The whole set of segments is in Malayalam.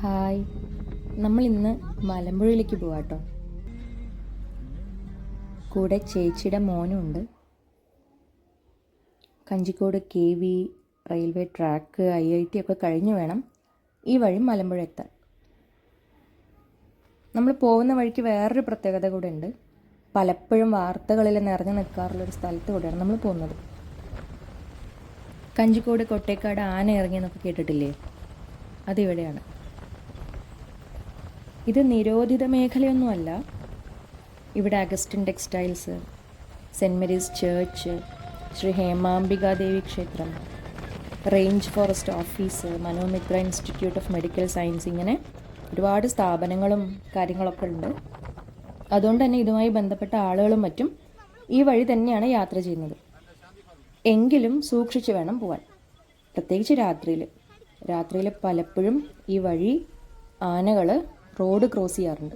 ഹായ്, നമ്മൾ ഇന്ന് മലമ്പുഴയിലേക്ക് പോവാട്ടോ. കൂടെ ചേച്ചിയുടെ മോനും ഉണ്ട്. Kanjikode KV railway track IIT ഒക്കെ കഴിഞ്ഞ് വേണം ഈ വഴി മലമ്പുഴ എത്താൻ. നമ്മൾ പോകുന്ന വഴിക്ക് വേറൊരു പ്രത്യേകത കൂടെ ഉണ്ട്. പലപ്പോഴും വാർത്തകളിൽ നിറഞ്ഞു നിൽക്കാറുള്ളൊരു സ്ഥലത്ത് കൂടെയാണ് നമ്മൾ പോകുന്നത്. കഞ്ചിക്കോട് കൊട്ടേക്കാട് ആന ഇറങ്ങിയെന്നൊക്കെ കേട്ടിട്ടില്ലേ? അതിവിടെയാണ്. ഇത് നിരോധിത മേഖലയൊന്നുമല്ല. ഇവിടെ Augustine textiles, saint Mary's church, Shri Hemambikadevi ക്ഷേത്രം, range forest office, Manomitra institute of medical science, ഇങ്ങനെ ഒരുപാട് സ്ഥാപനങ്ങളും കാര്യങ്ങളൊക്കെ ഉണ്ട്. അതുകൊണ്ട് തന്നെ ഇതുമായി ബന്ധപ്പെട്ട ആളുകളും മറ്റും ഈ വഴി തന്നെയാണ് യാത്ര ചെയ്യുന്നത്. എങ്കിലും സൂക്ഷിച്ച് വേണം പോകാൻ, പ്രത്യേകിച്ച് രാത്രിയിൽ പലപ്പോഴും ഈ വഴി ആനകൾ റോഡ് ക്രോസ് ചെയ്യാറുണ്ട്.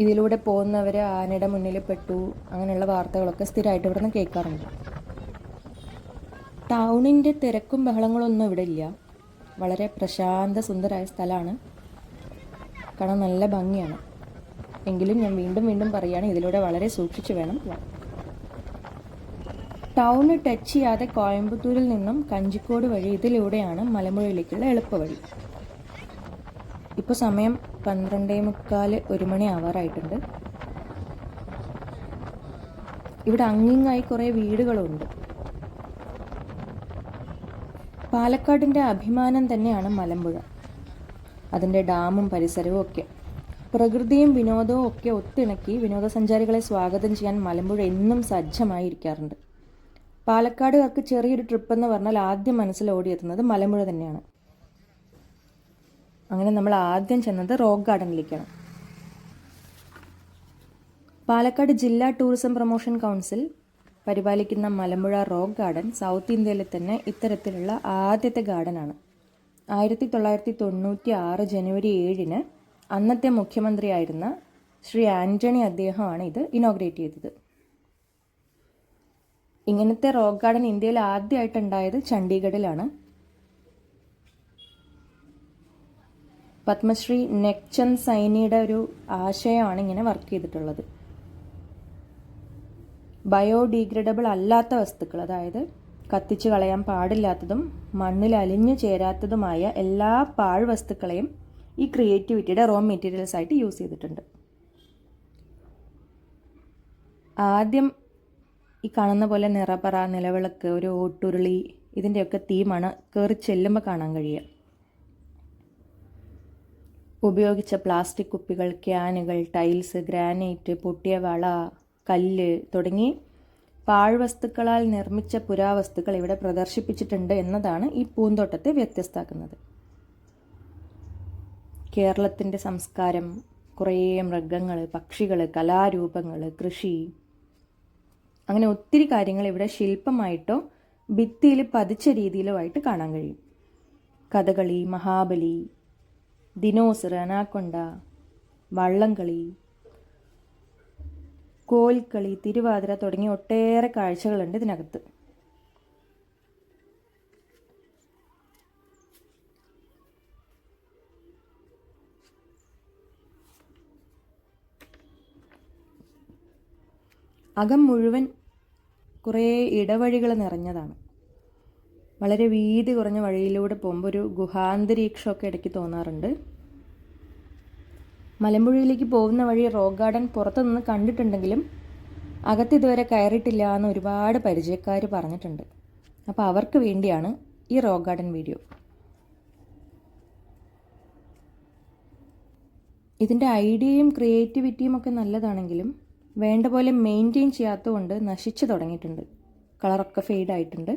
ഇതിലൂടെ പോകുന്നവർ ആനയുടെ മുന്നിൽ പെട്ടു, അങ്ങനെയുള്ള വാർത്തകളൊക്കെ സ്ഥിരമായിട്ട് ഇവിടെ നിന്ന് കേൾക്കാറുണ്ട്. ടൗണിൻ്റെ തിരക്കും ബഹളങ്ങളൊന്നും ഇവിടെ ഇല്ല. വളരെ പ്രശാന്ത സുന്ദരമായ സ്ഥലമാണ്, കാണാൻ നല്ല ഭംഗിയാണ്. എങ്കിലും ഞാൻ വീണ്ടും പറയുകയാണ്, ഇതിലൂടെ വളരെ സൂക്ഷിച്ച് വേണം പോകാൻ. ടൗണ് ടച്ച് ചെയ്യാതെ കോയമ്പത്തൂരിൽ നിന്നും കഞ്ചിക്കോട് വഴി ഇതിലൂടെയാണ് മലമ്പുഴയിലേക്കുള്ള എളുപ്പവഴി. ഇപ്പോൾ സമയം 12:45, 1 മണി ആവാറായിട്ടുണ്ട്. ഇവിടെ അങ്ങിങ്ങായി കുറേ വീടുകളുണ്ട്. പാലക്കാടിൻ്റെ അഭിമാനം തന്നെയാണ് മലമ്പുഴ. അതിൻ്റെ ഡാമും പരിസരവും ഒക്കെ, പ്രകൃതിയും വിനോദവും ഒക്കെ ഒത്തിണക്കി വിനോദസഞ്ചാരികളെ സ്വാഗതം ചെയ്യാൻ മലമ്പുഴ എന്നും സജ്ജമായിരിക്കാറുണ്ട്. പാലക്കാടുകാർക്ക് ചെറിയൊരു ട്രിപ്പ് എന്ന് പറഞ്ഞാൽ ആദ്യം മനസ്സിൽ ഓടിയെത്തുന്നത് മലമ്പുഴ തന്നെയാണ്. അങ്ങനെ നമ്മൾ ആദ്യം ചെന്നത് റോക്ക് ഗാർഡനിലേക്കാണ്. പാലക്കാട് ജില്ലാ ടൂറിസം പ്രൊമോഷൻ കൗൺസിൽ പരിപാലിക്കുന്ന മലമ്പുഴ റോക്ക് ഗാർഡൻ സൗത്ത് ഇന്ത്യയിലെ തന്നെ ഇത്തരത്തിലുള്ള ആദ്യത്തെ ഗാർഡനാണ്. 1996 ജനുവരി 7 അന്നത്തെ മുഖ്യമന്ത്രിയായിരുന്ന ശ്രീ ആൻ്റണി അദ്ദേഹമാണ് ഇത് ഇനോഗ്രേറ്റ് ചെയ്തത്. ഇങ്ങനത്തെ റോക്ക് ഗാർഡൻ ഇന്ത്യയിൽ ആദ്യമായിട്ടുണ്ടായത് ചണ്ഡീഗഡിലാണ്. പത്മശ്രീ നെക്ചന്ദ് സൈനിയുടെ ഒരു ആശയമാണ് ഇങ്ങനെ വർക്ക് ചെയ്തിട്ടുള്ളത്. ബയോഡീഗ്രേഡബിൾ അല്ലാത്ത വസ്തുക്കൾ, അതായത് കത്തിച്ച് കളയാൻ പാടില്ലാത്തതും മണ്ണിൽ അലിഞ്ഞു ചേരാത്തതുമായ എല്ലാ പാഴ്വസ്തുക്കളെയും ഈ ക്രിയേറ്റിവിറ്റിയുടെ റോ മെറ്റീരിയൽസ് ആയിട്ട് യൂസ് ചെയ്തിട്ടുണ്ട്. ആദ്യം ഈ കാണുന്ന പോലെ നിറപറ, നിലവിളക്ക്, ഒരു ഓട്ടുരുളി, ഇതിൻ്റെയൊക്കെ തീമാണ് കയറി ചെല്ലുമ്പോൾ കാണാൻ കഴിയുക. ഉപയോഗിച്ച പ്ലാസ്റ്റിക് കുപ്പികൾ, ക്യാനുകൾ, ടൈൽസ്, ഗ്രാനൈറ്റ്, പൊട്ടിയ വള, കല്ല് തുടങ്ങി പാഴ്വസ്തുക്കളാൽ നിർമ്മിച്ച പുരാവസ്തുക്കൾ ഇവിടെ പ്രദർശിപ്പിച്ചിട്ടുണ്ട് എന്നതാണ് ഈ പൂന്തോട്ടത്തെ വ്യത്യസ്തമാക്കുന്നത്. കേരളത്തിൻ്റെ സംസ്കാരം, കുറേ മൃഗങ്ങൾ, പക്ഷികൾ, കലാരൂപങ്ങൾ, കൃഷി, അങ്ങനെ ഒത്തിരി കാര്യങ്ങൾ ഇവിടെ ശില്പമായിട്ടോ ഭിത്തിയിൽ പതിച്ച രീതിയിലോ ആയിട്ട് കാണാൻ കഴിയും. കഥകളി, മഹാബലി, ദിനോസർ, അനാക്കൊണ്ട, വള്ളംകളി, കോൽക്കളി, തിരുവാതിര തുടങ്ങിയ ഒട്ടേറെ കാഴ്ചകളുണ്ട് ഇതിനകത്ത്. അകം മുഴുവൻ കുറേ ഇടവഴികൾ നിറഞ്ഞതാണ്. വളരെ വീതി കുറഞ്ഞ വഴിയിലൂടെ പോകുമ്പോൾ ഒരു ഗുഹാന്തരീക്ഷമൊക്കെ ഇടയ്ക്ക് തോന്നാറുണ്ട്. മലമ്പുഴയിലേക്ക് പോകുന്ന വഴി റോക്ക് ഗാർഡൻ പുറത്തുനിന്ന് കണ്ടിട്ടുണ്ടെങ്കിലും അകത്ത് ഇതുവരെ കയറിയിട്ടില്ല എന്ന് ഒരുപാട് പരിചയക്കാർ പറഞ്ഞിട്ടുണ്ട്. അപ്പോൾ അവർക്ക് വേണ്ടിയാണ് ഈ റോക്ക് ഗാർഡൻ വീഡിയോ. ഇതിൻ്റെ ഐഡിയയും ക്രിയേറ്റിവിറ്റിയും ഒക്കെ നല്ലതാണെങ്കിലും വേണ്ട പോലെ മെയിൻറ്റെയിൻ ചെയ്യാത്തതുകൊണ്ട് നശിച്ചു തുടങ്ങിയിട്ടുണ്ട്. കളറൊക്കെ ഫെയ്ഡായിട്ടുണ്ട്.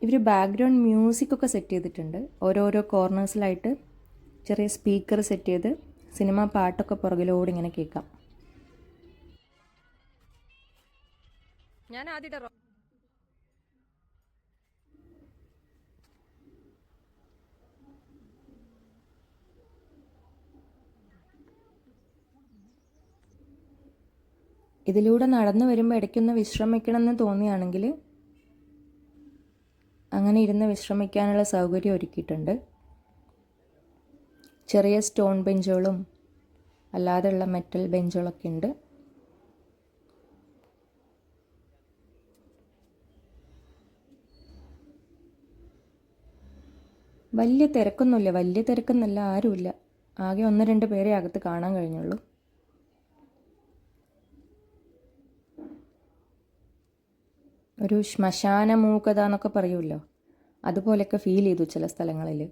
ഇവർ ബാക്ക്ഗ്രൗണ്ട് മ്യൂസിക്കൊക്കെ സെറ്റ് ചെയ്തിട്ടുണ്ട്. ഓരോരോ കോർണേഴ്സിലായിട്ട് ചെറിയ സ്പീക്കർ സെറ്റ് ചെയ്ത് സിനിമ പാട്ടൊക്കെ പുറകിലോട് ഇങ്ങനെ കേൾക്കാം. ഞാൻ ആദ്യമായിട്ട് ഇതിലൂടെ നടന്നു വരുമ്പോൾ ഇടയ്ക്കൊന്ന് വിശ്രമിക്കണമെന്ന് തോന്നുകയാണെങ്കിൽ അങ്ങനെ ഇരുന്ന് വിശ്രമിക്കാനുള്ള സൗകര്യം ഒരുക്കിയിട്ടുണ്ട്. ചെറിയ സ്റ്റോൺ ബെഞ്ചുകളും അല്ലാതെയുള്ള മെറ്റൽ ബെഞ്ചുകളൊക്കെ ഉണ്ട്. വലിയ തിരക്കൊന്നുമില്ല, ആരുമില്ല. ആകെ 1-2 പേരെ അകത്ത് കാണാൻ കഴിഞ്ഞുള്ളൂ. ഒരു ശ്മശാന മൂകത എന്നൊക്കെ പറയുമല്ലോ, അതുപോലെയൊക്കെ ഫീൽ ചെയ്തു ചില സ്ഥലങ്ങളിൽ.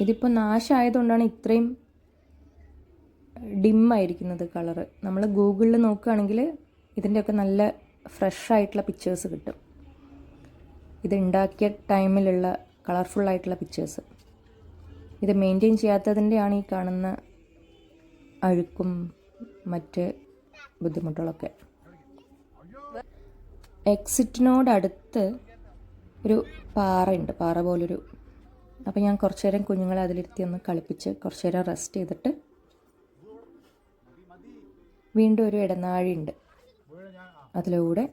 ഇതിപ്പോൾ നാശമായതുകൊണ്ടാണ് ഇത്രയും ഡിമ്മായിരിക്കുന്നത് കളറ്. നമ്മൾ ഗൂഗിളിൽ നോക്കുകയാണെങ്കിൽ ഇതിൻ്റെയൊക്കെ നല്ല ഫ്രഷ് ആയിട്ടുള്ള പിക്ചേഴ്സ് കിട്ടും. ഇത് ഉണ്ടാക്കിയ ടൈമിലുള്ള കളർഫുള്ളായിട്ടുള്ള പിക്ചേഴ്സ്. ഇത് മെയിൻറ്റെയിൻ ചെയ്യാത്തതിൻ്റെയാണ് ഈ കാണുന്ന അഴുക്കും മറ്റ് ബുദ്ധിമുട്ടുകളൊക്കെ. എക്സിറ്റിനോടടുത്ത് ഒരു പാറയുണ്ട്, പാറ പോലൊരു. അപ്പോൾ ഞാൻ കുറച്ച് നേരം കുഞ്ഞുങ്ങളെ അതിലിരുത്തി ഒന്ന് കളിപ്പിച്ച് കുറച്ച് നേരം റെസ്റ്റ് ചെയ്തിട്ട് വീണ്ടും ഒരു ഇടനാഴിയുണ്ട്, അതിലൂടെ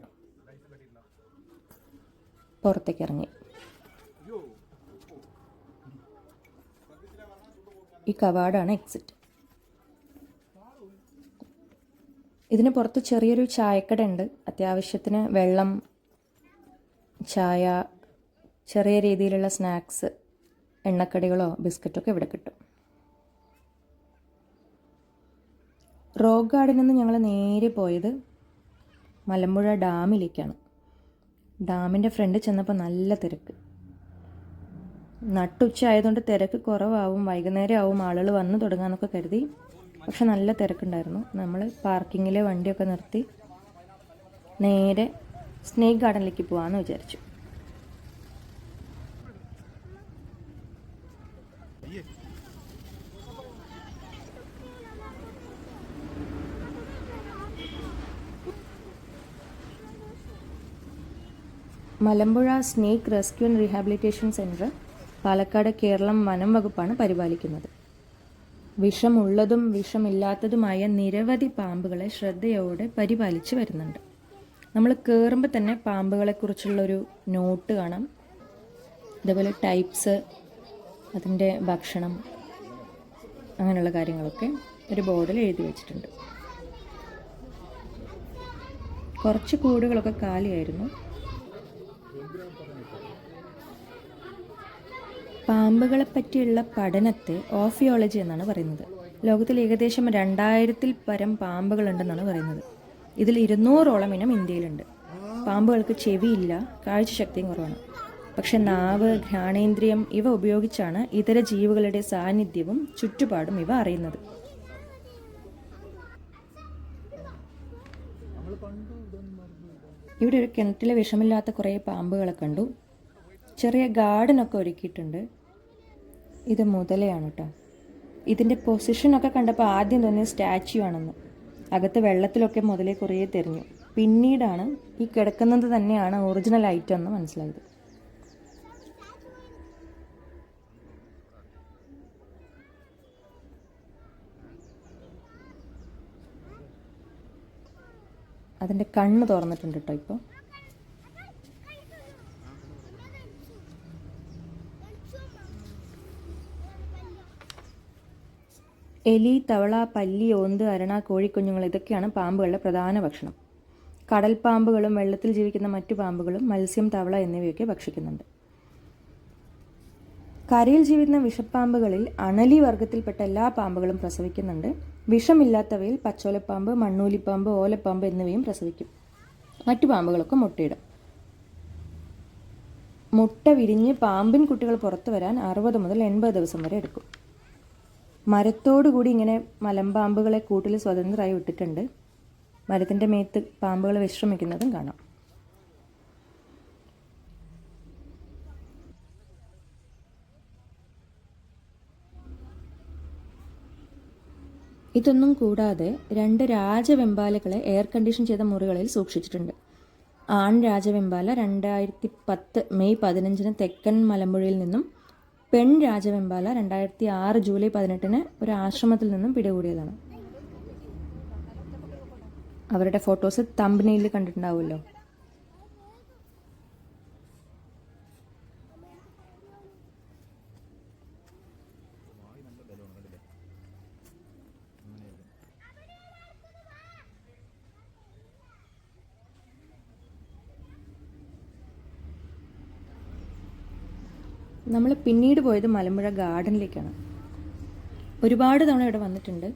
പുറത്തേക്ക് ഇറങ്ങി. ഈ കവാടാണ് എക്സിറ്റ്. ഇതിന് പുറത്ത് ചെറിയൊരു ചായക്കട ഉണ്ട്. അത്യാവശ്യത്തിന് വെള്ളം, ചായ, ചെറിയ രീതിയിലുള്ള സ്നാക്സ്, എണ്ണക്കടികളോ ബിസ്ക്കറ്റൊക്കെ ഇവിടെ കിട്ടും. റോക്ക് ഗാർഡനിൽ നിന്ന് ഞങ്ങൾ നേരെ പോയത് മലമ്പുഴ ഡാമിലേക്കാണ്. ഡാമിൻ്റെ ഫ്രണ്ടിൽ ചെന്നപ്പോൾ നല്ല തിരക്ക്. നട്ടുച്ച ആയതുകൊണ്ട് തിരക്ക് കുറവാകും, വൈകുന്നേരം ആവും ആളുകൾ വന്നു തുടങ്ങാമെന്നൊക്കെ കരുതി. പക്ഷെ നല്ല തിരക്കുണ്ടായിരുന്നു. നമ്മൾ പാർക്കിങ്ങിൽ വണ്ടിയൊക്കെ നിർത്തി നേരെ സ്നേക്ക് ഗാർഡനിലേക്ക് പോകാമെന്ന് വിചാരിച്ചു. Malampuzha snake rescue and rehabilitation centre Palakkad Kerala വനം വകുപ്പാണ് പരിപാലിക്കുന്നത്. വിഷമുള്ളതും വിഷമില്ലാത്തതുമായ നിരവധി പാമ്പുകളെ ശ്രദ്ധയോടെ പരിപാലിച്ച് വരുന്നുണ്ട്. നമ്മൾ കയറുമ്പോൾ തന്നെ പാമ്പുകളെക്കുറിച്ചുള്ളൊരു നോട്ട് കാണാം. അതേപോലെ ടൈപ്സ്, അതിൻ്റെ ഭക്ഷണം, അങ്ങനെയുള്ള കാര്യങ്ങളൊക്കെ ഒരു ബോർഡിൽ എഴുതി വെച്ചിട്ടുണ്ട്. കുറച്ച് കൂടുകളൊക്കെ കാലിയായിരുന്നു. പാമ്പുകളെ പറ്റിയുള്ള പഠനത്തെ ഓഫിയോളജി എന്നാണ് പറയുന്നത്. ലോകത്തിൽ ഏകദേശം 2000-ൽ പരം പാമ്പുകളുണ്ടെന്നാണ് പറയുന്നത്. ഇതിൽ 200ഓളം ഇനം ഇന്ത്യയിലുണ്ട്. പാമ്പുകൾക്ക് ചെവിയില്ല, കാഴ്ചശക്തിയും കുറവാണ്. പക്ഷെ നാവ്, ഘ്രാണേന്ദ്രിയം ഇവ ഉപയോഗിച്ചാണ് ഇതര ജീവികളുടെ സാന്നിധ്യവും ചുറ്റുപാടും ഇവ അറിയുന്നത്. ഇവിടെ ഒരു കിണറ്റിലെ വിഷമില്ലാത്ത കുറേ പാമ്പുകളെ കണ്ടു. ചെറിയ ഗാർഡനൊക്കെ ഒരുക്കിയിട്ടുണ്ട്. ഇത് മുതലയാണ് കേട്ടോ. ഇതിൻ്റെ പൊസിഷനൊക്കെ കണ്ടപ്പോൾ ആദ്യം തോന്നിയ സ്റ്റാച്യു ആണെന്ന്. അകത്ത് വെള്ളത്തിലൊക്കെ മുതലേ കുറേ തെറിഞ്ഞു. പിന്നീടാണ് ഈ കിടക്കുന്നത് തന്നെയാണ് ഒറിജിനൽ ഐറ്റം എന്ന് മനസ്സിലായത്. അതിൻ്റെ കണ്ണ് തുറന്നിട്ടുണ്ട് കേട്ടോ ഇപ്പോൾ. എലി, തവള, പല്ലി, ഓന്ത്, അരണ, കോഴിക്കുഞ്ഞുങ്ങൾ ഇതൊക്കെയാണ് പാമ്പുകളുടെ പ്രധാന ഭക്ഷണം. കടൽ പാമ്പുകളും വെള്ളത്തിൽ ജീവിക്കുന്ന മറ്റു പാമ്പുകളും മത്സ്യം, തവള എന്നിവയൊക്കെ ഭക്ഷിക്കുന്നുണ്ട്. കരയിൽ ജീവിക്കുന്ന വിഷപ്പാമ്പുകളിൽ അണലി വർഗത്തിൽപ്പെട്ട എല്ലാ പാമ്പുകളും പ്രസവിക്കുന്നുണ്ട്. വിഷമില്ലാത്തവയിൽ പച്ചോലപ്പാമ്പ്, മണ്ണൂലിപ്പാമ്പ്, ഓലപ്പാമ്പ് എന്നിവയും പ്രസവിക്കും. മറ്റു പാമ്പുകളൊക്കെ മുട്ടയിടും. മുട്ട വിരിഞ്ഞ് പാമ്പിൻ കുട്ടികൾ പുറത്തു വരാൻ 60 മുതൽ 80 ദിവസം വരെ എടുക്കും. മരത്തോടുകൂടി ഇങ്ങനെ മലമ്പാമ്പുകളെ കൂട്ടിൽ സ്വതന്ത്രമായി വിട്ടിട്ടുണ്ട്. മരത്തിൻ്റെ മേത്ത് പാമ്പുകൾ വിശ്രമിക്കുന്നതും കാണാം. ഇതൊന്നും കൂടാതെ 2 രാജവെമ്പാലകളെ എയർ കണ്ടീഷൻ ചെയ്ത മുറികളിൽ സൂക്ഷിച്ചിട്ടുണ്ട്. ആൺ രാജവെമ്പാല 2010 മെയ് 15 തെക്കൻ മലമ്പുഴയിൽ നിന്നും പെൺ രാജവെമ്പാല 2006 ജൂലൈ 18 ഒരു ആശ്രമത്തിൽ നിന്നും പിടികൂടിയതാണ്. അവരുടെ ഫോട്ടോസ് തംബ്നെയിലിൽ കണ്ടിട്ടുണ്ടാവുമല്ലോ. നമ്മൾ പിന്നീട് പോയത് മലമ്പുഴ ഗാർഡനിലേക്കാണ്. ഒരുപാട് തവണ ഇവിടെ വന്നിട്ടുണ്ട്.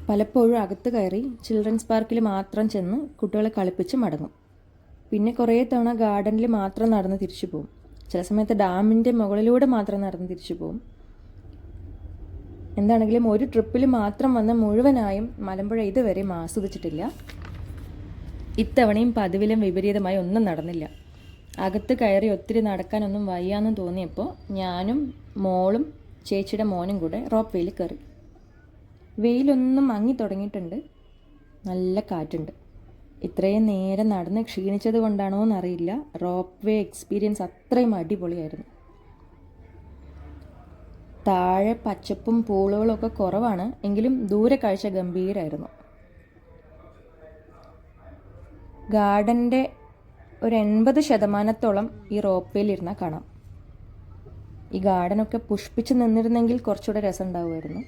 പലപ്പോഴും അകത്ത് കയറി ചിൽഡ്രൻസ് പാർക്കിൽ മാത്രം ചെന്ന് കുട്ടികളെ കളിപ്പിച്ച് മടങ്ങും. പിന്നെ കുറേ തവണ ഗാർഡനിൽ മാത്രം നടന്ന് തിരിച്ചു പോകും. ചില സമയത്ത് ഡാമിൻ്റെ മുകളിലൂടെ മാത്രം നടന്ന് തിരിച്ചു പോകും. എന്താണെങ്കിലും ഒരു ട്രിപ്പിൽ മാത്രം വന്ന് മുഴുവനായും മലമ്പുഴ ഇതുവരെയും ആസ്വദിച്ചിട്ടില്ല. ഇത്തവണയും പതിവിലും വിപരീതമായി ഒന്നും നടന്നില്ല. അകത്ത് കയറി ഒത്തിരി നടക്കാനൊന്നും വയ്യാന്ന് തോന്നിയപ്പോൾ ഞാനും മോളും ചേച്ചിയുടെ മോനും കൂടെ റോപ്പ് വേയിൽ കയറി. വെയിലൊന്നും മങ്ങി തുടങ്ങിയിട്ടുണ്ട്. നല്ല കാറ്റുണ്ട്. ഇത്രയും നേരം നടന്ന് ക്ഷീണിച്ചത് കൊണ്ടാണോ എന്നറിയില്ല, റോപ്പ് വേ എക്സ്പീരിയൻസ് അത്രയും അടിപൊളിയായിരുന്നു. താഴെ പച്ചപ്പും പൂളുകളൊക്കെ കുറവാണ്, എങ്കിലും ദൂരെ കാഴ്ച ഗംഭീരമായിരുന്നു. ഗാർഡൻ്റെ ഒരു 80% ഈ റോപ്പ് വേയിലിരുന്നാൽ കാണാം. ഈ ഗാർഡനൊക്കെ പുഷ്പിച്ച് നിന്നിരുന്നെങ്കിൽ കുറച്ചുകൂടെ രസം ഉണ്ടാവുമായിരുന്നു.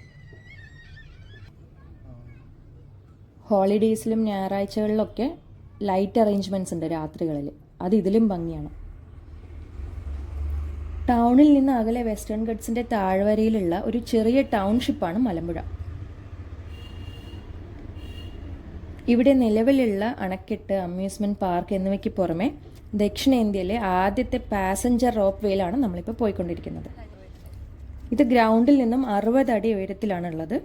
ഹോളിഡേയ്സിലും ഞായറാഴ്ചകളിലൊക്കെ ലൈറ്റ് അറേഞ്ച്മെൻറ്റ്സ് ഉണ്ട് രാത്രികളിൽ. അത് ഇതിലും ഭംഗിയാണ്. ടൗണിൽ നിന്ന് അകലെ വെസ്റ്റേൺ ഗട്ട്സിൻ്റെ താഴ്വരയിലുള്ള ഒരു ചെറിയ ടൗൺഷിപ്പാണ് മലമ്പുഴ. ഇവിടെ നിലവിലുള്ള അണക്കെട്ട്, അമ്യൂസ്മെൻറ്റ് പാർക്ക് എന്നിവയ്ക്ക് പുറമെ ദക്ഷിണേന്ത്യയിലെ ആദ്യത്തെ പാസഞ്ചർ റോപ്പ് വേയിലാണ് നമ്മളിപ്പോൾ പോയിക്കൊണ്ടിരിക്കുന്നത്. ഇത് ഗ്രൗണ്ടിൽ നിന്നും 60 അടി ഉയരത്തിലാണുള്ളത്.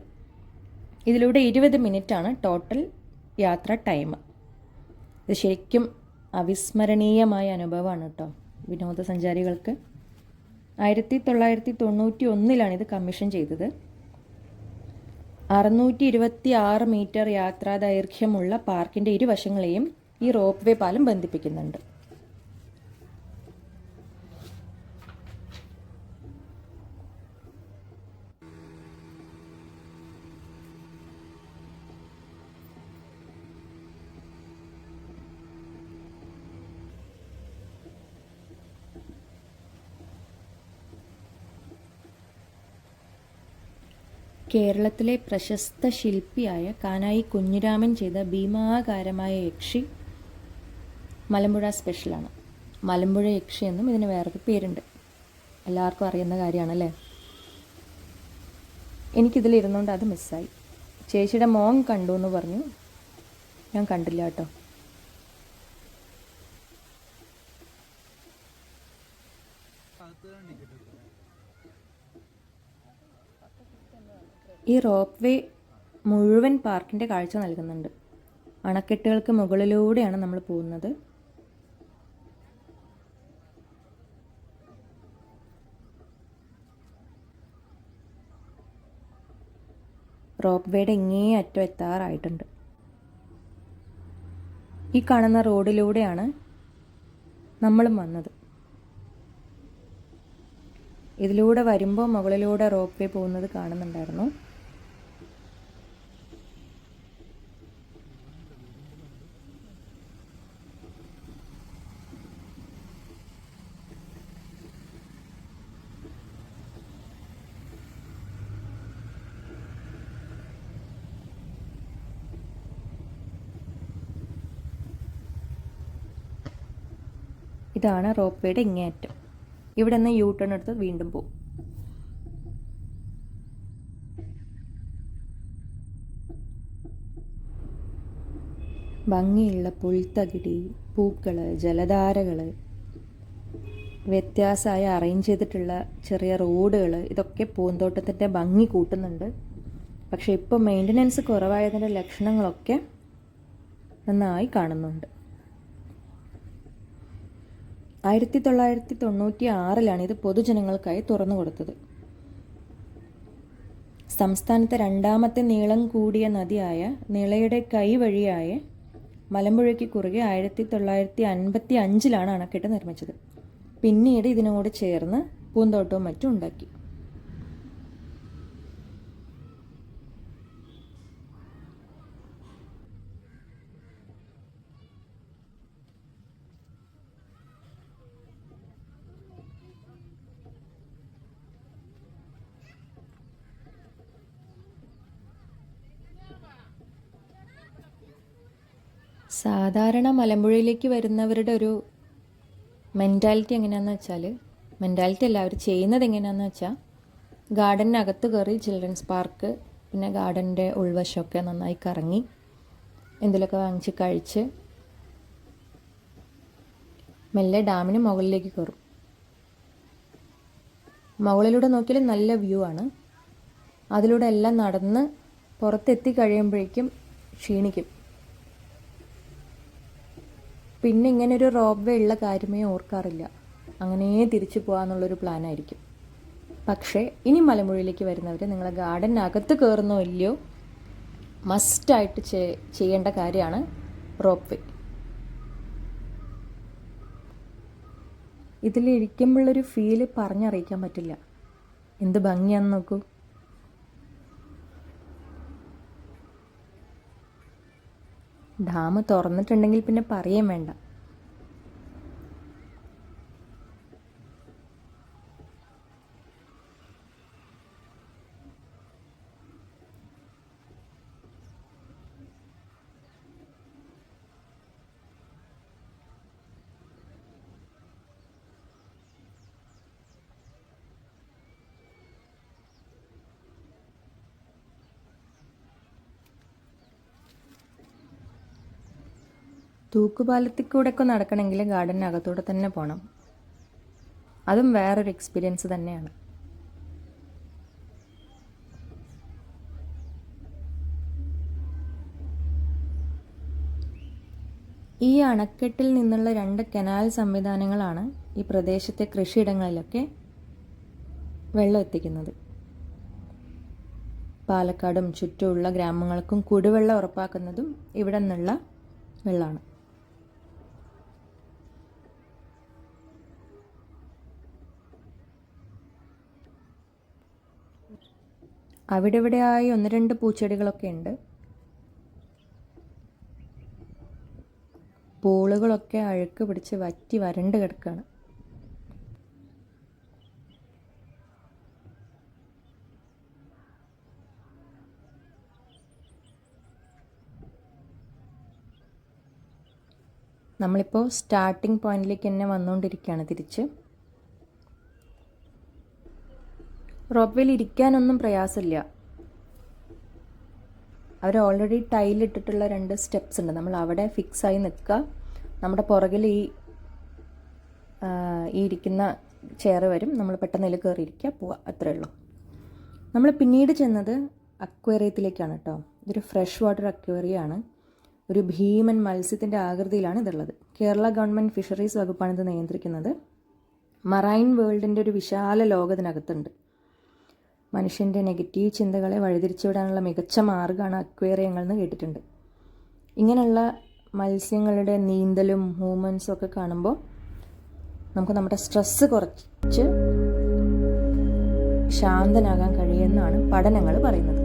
ഇതിലൂടെ 20 മിനിറ്റാണ് ടോട്ടൽ യാത്രാ ടൈം. ഇത് ശരിക്കും അവിസ്മരണീയമായ അനുഭവമാണ് കേട്ടോ വിനോദസഞ്ചാരികൾക്ക്. 1991 ഇത് കമ്മീഷൻ ചെയ്തത്. 626 മീറ്റർ യാത്രാ ദൈർഘ്യമുള്ള പാർക്കിൻ്റെ ഇരുവശങ്ങളെയും ഈ റോപ്പ് വേ പാലം ബന്ധിപ്പിക്കുന്നുണ്ട്. കേരളത്തിലെ പ്രശസ്ത ശില്പിയായ കാനായി കുഞ്ഞിരാമൻ ചെയ്ത ഭീമാകാരമായ യക്ഷി മലമ്പുഴ സ്പെഷ്യലാണ്. മലമ്പുഴ യക്ഷി എന്നും ഇതിന് വേറൊരു പേരുണ്ട്. എല്ലാവർക്കും അറിയുന്ന കാര്യമാണല്ലേ. എനിക്കിതിലിരുന്നുകൊണ്ട് അത് മിസ്സായി. ചേച്ചിയുടെ മോൻ കണ്ടു എന്ന് പറഞ്ഞു, ഞാൻ കണ്ടില്ല കേട്ടോ. ഈ റോപ്പ് വേ മുഴുവൻ പാർക്കിൻ്റെ കാഴ്ച നൽകുന്നുണ്ട്. അണക്കെട്ടുകൾക്ക് മുകളിലൂടെയാണ് നമ്മൾ പോകുന്നത്. റോപ്പ് വേയുടെ ഇങ്ങേ അറ്റം എത്താറായിട്ടുണ്ട്. ഈ കാണുന്ന റോഡിലൂടെയാണ് നമ്മളും വന്നത്. ഇതിലൂടെ വരുമ്പോൾ മുകളിലൂടെ റോപ്പ് വേ പോകുന്നത് കാണുന്നുണ്ടായിരുന്നു. ഇതാണ് റോപ്പ് വേയുടെ ഇങ്ങേയറ്റം. ഇവിടെ നിന്ന് യൂ ടേൺ എടുത്ത് വീണ്ടും പോകും. ഭംഗിയുള്ള പുൽത്തകിടി, പൂക്കൾ, ജലധാരകൾ, വ്യത്യാസമായ അറേഞ്ച് ചെയ്തിട്ടുള്ള ചെറിയ റോഡുകൾ, ഇതൊക്കെ പൂന്തോട്ടത്തിൻ്റെ ഭംഗി കൂട്ടുന്നുണ്ട്. പക്ഷേ ഇപ്പോൾ മെയിൻ്റനൻസ് കുറവായതിൻ്റെ ലക്ഷണങ്ങളൊക്കെ നന്നായി കാണുന്നുണ്ട്. 1996 ഇത് പൊതുജനങ്ങൾക്കായി തുറന്നു കൊടുത്തത്. സംസ്ഥാനത്തെ രണ്ടാമത്തെ നീളം കൂടിയ നദിയായ നിളയുടെ കൈവഴിയായ മലമ്പുഴയ്ക്ക് കുറുകെ 1955 അണക്കെട്ട് നിർമ്മിച്ചത്. പിന്നീട് ഇതിനോട് ചേർന്ന് പൂന്തോട്ടവും മറ്റും ഉണ്ടാക്കി. സാധാരണ മലമ്പുഴയിലേക്ക് വരുന്നവരുടെ ഒരു മെൻറ്റാലിറ്റി എങ്ങനെയാണെന്ന് വെച്ചാൽ, മെൻറ്റാലിറ്റി അല്ല, അവർ ചെയ്യുന്നത് എങ്ങനെയാണെന്ന് വെച്ചാൽ, ഗാർഡനകത്ത് കയറി ചിൽഡ്രൻസ് പാർക്ക് പിന്നെ ഗാർഡൻ്റെ ഉൾവശമൊക്കെ നന്നായി കറങ്ങി എന്തെങ്കിലുമൊക്കെ വാങ്ങിച്ച് കഴിച്ച് മെല്ലെ ഡാമിന് മുകളിലേക്ക് കയറും. മുകളിലൂടെ നോക്കിയാൽ നല്ല വ്യൂ ആണ്. അതിലൂടെ എല്ലാം നടന്ന് പുറത്തെത്തി കഴിയുമ്പോഴേക്കും ക്ഷീണിക്കും. പിന്നെ ഇങ്ങനൊരു റോപ്പ് വേ ഉള്ള കാര്യമേ ഓർക്കാറില്ല. അങ്ങനെ തിരിച്ചു പോകാമെന്നുള്ളൊരു പ്ലാനായിരിക്കും. പക്ഷേ ഇനി മലമ്പുഴയിലേക്ക് വരുന്നവർ നിങ്ങൾ ഗാർഡനകത്ത് കയറുന്നോ ഇല്ലയോ, മസ്റ്റായിട്ട് ചെയ്യേണ്ട കാര്യമാണ് റോപ്പ് വേ. ഇതിലിരിക്കുമ്പോഴൊരു ഫീല് പറഞ്ഞറിയിക്കാൻ പറ്റില്ല. എന്ത് ഭംഗിയാന്ന് നോക്കൂ. ഡാം തുറന്നിട്ടുണ്ടെങ്കിൽ പിന്നെ പറയുകയും വേണ്ട. തൂക്കുപാലത്തിൽ കൂടെ ഒക്കെ നടക്കണമെങ്കിൽ ഗാർഡനകത്തൂടെ തന്നെ പോകണം. അതും വേറൊരു എക്സ്പീരിയൻസ് തന്നെയാണ്. ഈ അണക്കെട്ടിൽ നിന്നുള്ള 2 കനാൽ സംവിധാനങ്ങളാണ് ഈ പ്രദേശത്തെ കൃഷിയിടങ്ങളിലൊക്കെ വെള്ളം എത്തിക്കുന്നത്. പാലക്കാടും ചുറ്റുമുള്ള ഗ്രാമങ്ങൾക്കും കുടിവെള്ളം ഉറപ്പാക്കുന്നതും ഇവിടെ നിന്നുള്ള വെള്ളമാണ്. അവിടെ ഇവിടെയായി 1-2 പൂച്ചെടികളൊക്കെ ഉണ്ട്. പൂളുകളൊക്കെ അഴുക്ക് പിടിച്ച് വറ്റി വരണ്ട് കിടക്കുകയാണ്. നമ്മളിപ്പോൾ സ്റ്റാർട്ടിംഗ് പോയിന്റിലേക്ക് തന്നെ വന്നുകൊണ്ടിരിക്കുകയാണ് തിരിച്ച്. റോപ്പ് വേയിൽ ഇരിക്കാനൊന്നും പ്രയാസമില്ല. അവർ ഓൾറെഡി ടൈലിട്ടിട്ടുള്ള 2 സ്റ്റെപ്സ് ഉണ്ട്. നമ്മൾ അവിടെ ഫിക്സായി നിൽക്കുക. നമ്മുടെ പുറകിൽ ഈ ഇരിക്കുന്ന ചെയർ വരും. നമ്മൾ പെട്ടെന്ന് അതിൽ കയറിയിരിക്കുക, പോവുക, അത്രേ ഉള്ളൂ. നമ്മൾ പിന്നീട് ചെന്നത് അക്വേറിയത്തിലേക്കാണ് കേട്ടോ. ഇതൊരു ഫ്രഷ് വാട്ടർ അക്വേറിയമാണ്. ഒരു ഭീമൻ മത്സ്യത്തിൻ്റെ ആകൃതിയിലാണ് ഇതുള്ളത്. കേരള ഗവൺമെൻറ് ഫിഷറീസ് വകുപ്പാണ് ഇത് നിയന്ത്രിക്കുന്നത്. മറൈൻ വേൾഡിൻ്റെ ഒരു വിശാല ലോകത്തിനകത്തുണ്ട്. മനുഷ്യൻ്റെ നെഗറ്റീവ് ചിന്തകളെ വഴിതിരിച്ചുവിടാനുള്ള മികച്ച മാർഗ്ഗമാണ് അക്വേറിയങ്ങൾ എന്ന് കേട്ടിട്ടുണ്ട്. ഇങ്ങനെയുള്ള മത്സ്യങ്ങളുടെ നീന്തലും മൂവ്മെൻറ്റ്സും ഒക്കെ കാണുമ്പോൾ നമുക്ക് നമ്മുടെ സ്ട്രെസ്സ് കുറച്ച് ശാന്തനാകാൻ കഴിയുമെന്നാണ് പഠനങ്ങൾ പറയുന്നത്.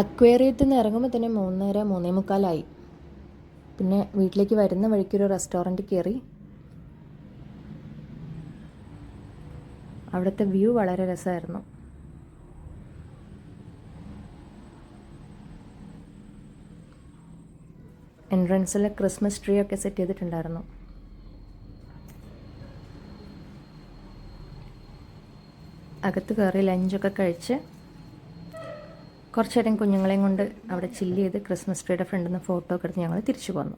അക്വേറിയത്തിൽ നിന്ന് ഇറങ്ങുമ്പോൾ തന്നെ 3:30 3:45. പിന്നെ വീട്ടിലേക്ക് വരുന്ന വഴിക്കൊരു റെസ്റ്റോറൻറ്റ് കയറി. അവിടുത്തെ വ്യൂ വളരെ രസമായിരുന്നു. എൻട്രൻസിൽ ക്രിസ്മസ് ട്രീ ഒക്കെ സെറ്റ് ചെയ്തിട്ടുണ്ടായിരുന്നു. അകത്ത് കയറി ലഞ്ചൊക്കെ കഴിച്ച് കുറച്ച് നേരം കുഞ്ഞുങ്ങളെയും കൊണ്ട് അവിടെ ചില്ല് ചെയ്ത് ക്രിസ്മസ് ട്രീയുടെ ഫ്രണ്ടിൽ നിന്ന് ഫോട്ടോ ഒക്കെ എടുത്ത് ഞങ്ങൾ തിരിച്ചു പോന്നു.